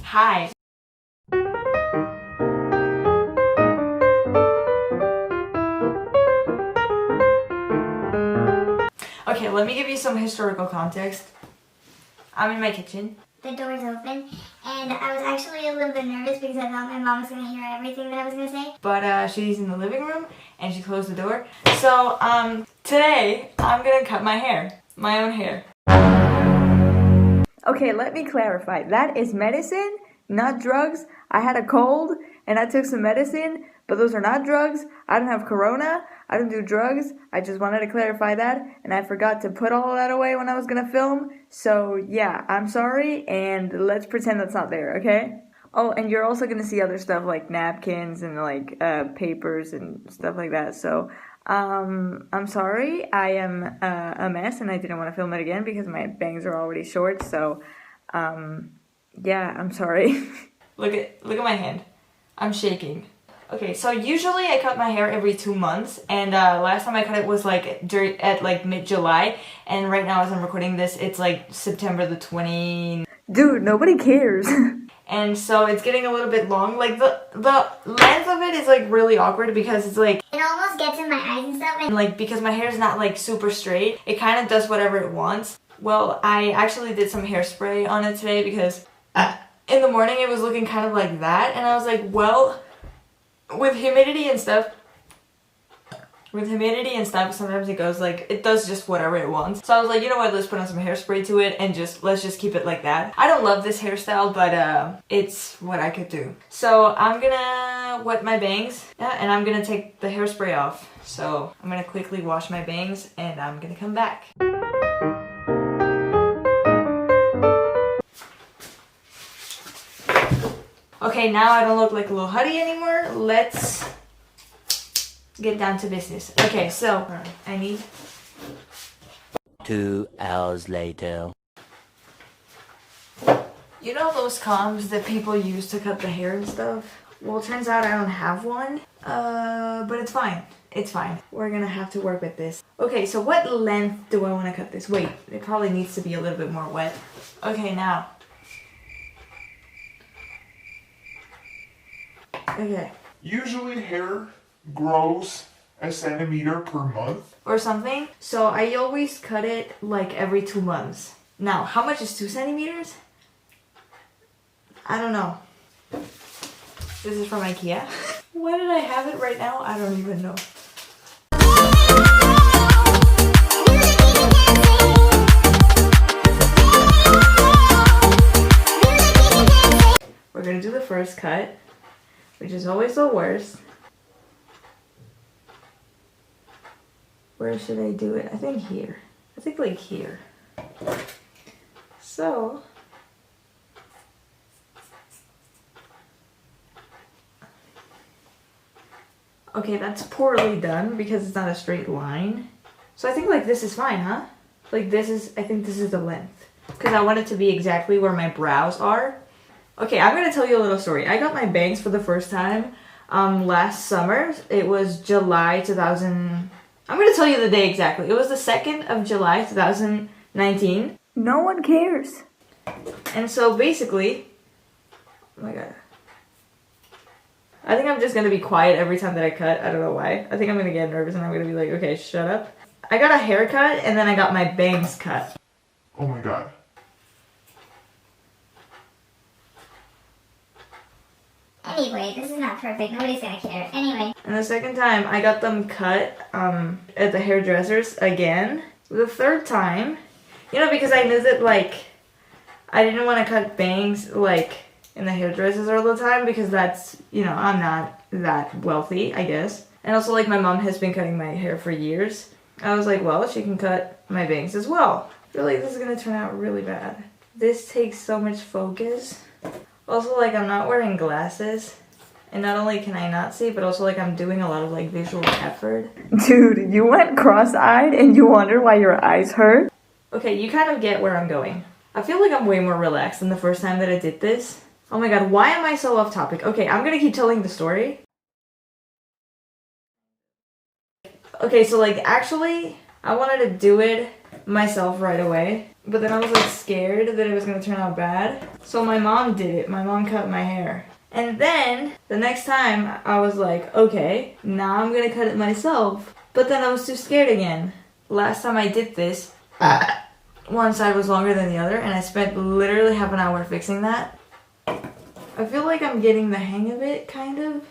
Hi. Okay, let me give you some historical context. I'm in my kitchen. The door's open, and I was actually a little bit nervous because I thought my mom was going to hear everything that I was going to say. But she's in the living room, and she closed the door. So, today, I'm gonna cut my hair. My own hair. Okay, let me clarify. That is medicine, not drugs. I had a cold, and I took some medicine, but those are not drugs. I don't have corona. I don't do drugs. I just wanted to clarify that, and I forgot to put all of that away when I was gonna film. So yeah, I'm sorry, and let's pretend that's not there, okay? Oh, and you're also gonna see other stuff like napkins and like papers and stuff like that. So I'm sorry. I am a mess, and I didn't want to film it again because my bangs are already short. So yeah, I'm sorry. Look at my hand. I'm shaking. Okay, so usually I cut my hair every 2 months, and last time I cut it was like at like mid-July, and right now as I'm recording this, it's like September the 20th. Dude, nobody cares. And so it's getting a little bit long. Like the length of it is like really awkward because it's like it almost gets in my eyes and stuff. And like because my hair is not like super straight, it kind of does whatever it wants. Well, I actually did some hairspray on it today because in the morning it was looking kind of like that, and I was like, well, with humidity and stuff, sometimes it goes like, it does just whatever it wants. So I was like, you know what, let's put on some hairspray to it and let's just keep it like that. I don't love this hairstyle, but it's what I could do. So I'm gonna wet my bangs, and I'm gonna take the hairspray off. So I'm gonna quickly wash my bangs, and I'm gonna come back. Okay, now I don't look like a little hottie anymore. Let's get down to business. Okay, so I need 2 hours later. You know those combs that people use to cut the hair and stuff? Well, it turns out I don't have one, but it's fine. It's fine. We're gonna have to work with this. Okay, so what length do I want to cut this? Wait, it probably needs to be a little bit more wet. Okay, now. Okay. Usually hair grows a centimeter per month. Or something. So I always cut it like every 2 months. Now, how much is 2 centimeters? I don't know. This is from IKEA. Why did I have it right now? I don't even know. We're gonna do the first cut, which is always the worst. Where should I do it? I think here. I think like here. So, okay, that's poorly done because it's not a straight line. So I think like this is fine, huh? Like this is, I think this is the length. Because I want it to be exactly where my brows are. Okay, I'm gonna tell you a little story. I got my bangs for the first time last summer. It was July 2000. I'm gonna tell you the day exactly. It was the 2nd of July 2019. No one cares. And so basically, oh my god. I think I'm just gonna be quiet every time that I cut. I don't know why. I think I'm gonna get nervous and I'm gonna be like, okay, shut up. I got a haircut and then I got my bangs cut. Oh my god. Anyway, this is not perfect. Nobody's gonna care. Anyway. And the second time, I got them cut at the hairdresser's again. The third time, you know, because I knew that, like, I didn't want to cut bangs, like, in the hairdressers all the time because that's, you know, I'm not that wealthy, I guess. And also, like, my mom has been cutting my hair for years. I was like, well, she can cut my bangs as well. I feel like this is gonna turn out really bad. This takes so much focus. Also, like, I'm not wearing glasses, and not only can I not see, but also, like, I'm doing a lot of, like, visual effort. Dude, you went cross-eyed and you wonder why your eyes hurt? Okay, you kind of get where I'm going. I feel like I'm way more relaxed than the first time that I did this. Oh my god, why am I so off topic? Okay, I'm gonna keep telling the story. Okay, so, like, actually, I wanted to do it myself right away. but then I was like scared that it was gonna turn out bad. So my mom did it. My mom cut my hair. And then the next time I was like, okay, now I'm gonna cut it myself. But then I was too scared again. Last time I did this, one side was longer than the other, and I spent literally half an hour fixing that. I feel like I'm getting the hang of it, kind of.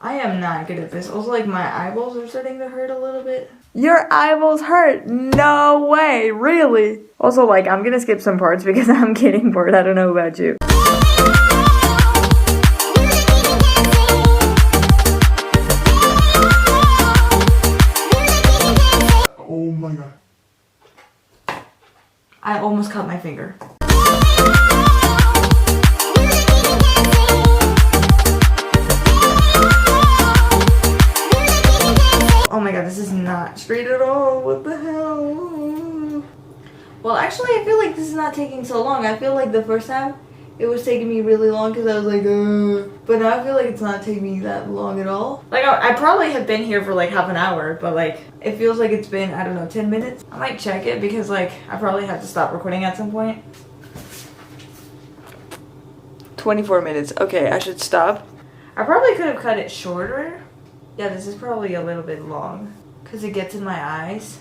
I am not good at this. Also, like, my eyeballs are starting to hurt a little bit. Your eyeballs hurt? No way, really? Also, like, I'm gonna skip some parts because I'm getting bored. I don't know about you. Oh my god. I almost cut my finger. Oh my god, this is not straight at all. What the hell? Well, actually, I feel like this is not taking so long. I feel like the first time it was taking me really long because I was like, but now I feel like it's not taking me that long at all. Like, I probably have been here for like half an hour, but like, it feels like it's been, I don't know, 10 minutes. I might check it because like, I probably have to stop recording at some point. 24 minutes. Okay, I should stop. I probably could have cut it shorter. Yeah, this is probably a little bit long because it gets in my eyes.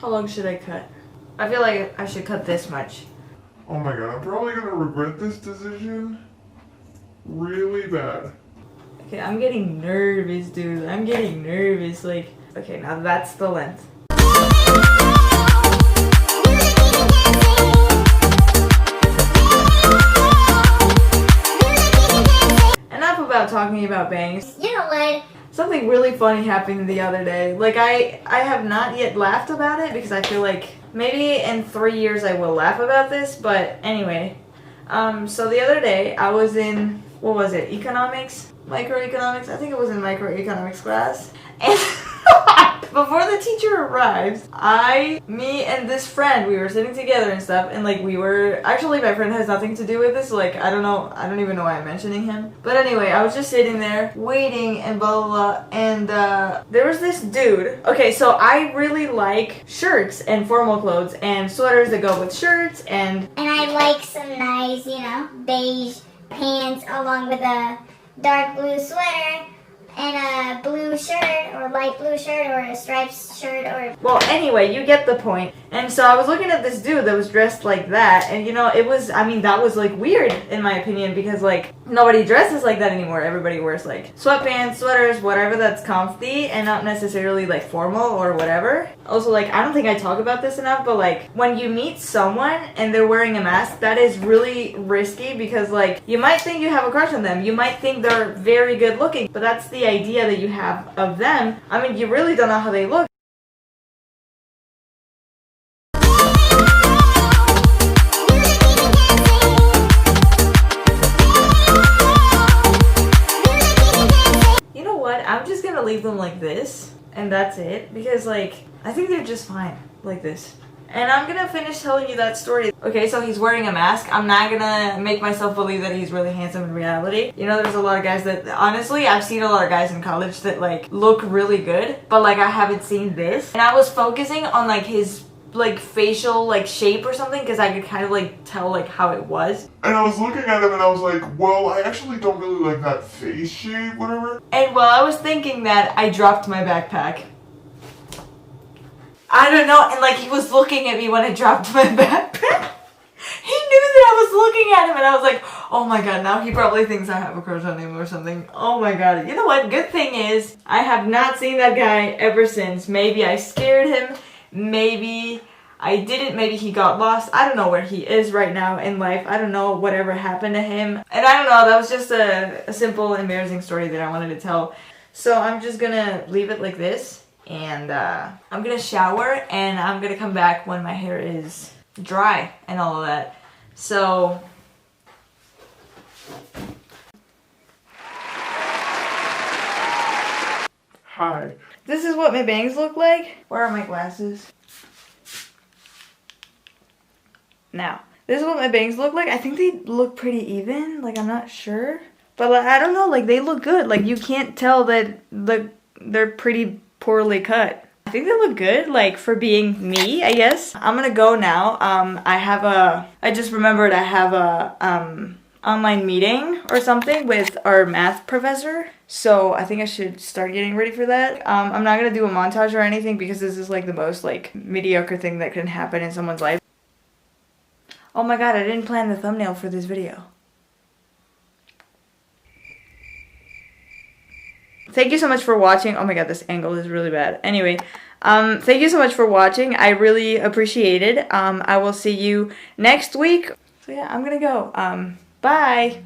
How long should I cut? I feel like I should cut this much. Oh my god, I'm probably gonna regret this decision really bad. Okay, I'm getting nervous, dude. I'm getting nervous. Like, okay, now that's the length. Enough about talking about bangs. You know what? Something really funny happened the other day. Like, I have not yet laughed about it because I feel like maybe in 3 years I will laugh about this, but anyway. So the other day I was in, what was it, economics? Microeconomics? I think it was in microeconomics class. And before the teacher arrives, me and this friend, we were sitting together and stuff, and like we were, actually my friend has nothing to do with this, like I don't even know why I'm mentioning him. But anyway, I was just sitting there waiting and blah blah blah, and there was this dude. Okay, so I really like shirts and formal clothes and sweaters that go with shirts and I like some nice, you know, beige pants along with a dark blue sweater and a blue shirt or light blue shirt or a striped shirt or... Well, anyway, you get the point. And so I was looking at this dude that was dressed like that, and you know, it was, I mean, that was like weird in my opinion because like nobody dresses like that anymore. Everybody wears like sweatpants, sweaters, whatever that's comfy and not necessarily like formal or whatever. Also, like, I don't think I talk about this enough, but like when you meet someone and they're wearing a mask, that is really risky because like you might think you have a crush on them. You might think they're very good looking, but that's the idea that you have of them. I mean, you really don't know how they look. You know what? I'm just gonna leave them like this, and that's it, because like I think they're just fine like this. And I'm gonna finish telling you that story. Okay, so he's wearing a mask. I'm not gonna make myself believe that he's really handsome in reality. You know, there's a lot of guys that, honestly, I've seen a lot of guys in college that like look really good, but like I haven't seen this. And I was focusing on like his like facial like shape or something because I could kind of like tell like how it was. And I was looking at him and I was like, well, I actually don't really like that face shape, whatever. And while I was thinking that, I dropped my backpack. I don't know, and like he was looking at me when I dropped my backpack. He knew that I was looking at him and I was like, oh my god, now he probably thinks I have a crush on him or something. Oh my god. You know what? Good thing is, I have not seen that guy ever since. Maybe I scared him. Maybe I didn't. Maybe he got lost. I don't know where he is right now in life. I don't know whatever happened to him. And I don't know, that was just a simple, embarrassing story that I wanted to tell. So I'm just gonna leave it like this. And I'm gonna shower and I'm gonna come back when my hair is dry and all of that. So Hi. this is what my bangs look like. Where are my glasses? Now, this is what my bangs look like. I think they look pretty even. Like, I'm not sure. But like, I don't know, like they look good. Like you can't tell that they're pretty poorly cut. I think they look good, like, for being me, I guess. I'm gonna go now. I just remembered I have a, online meeting or something with our math professor. So I think I should start getting ready for that. I'm not gonna do a montage or anything because this is like the most like mediocre thing that can happen in someone's life. Oh my god, I didn't plan the thumbnail for this video. Thank you so much for watching. Oh my god, this angle is really bad. Anyway, thank you so much for watching. I really appreciate it. I will see you next week. So yeah, I'm gonna go. Bye!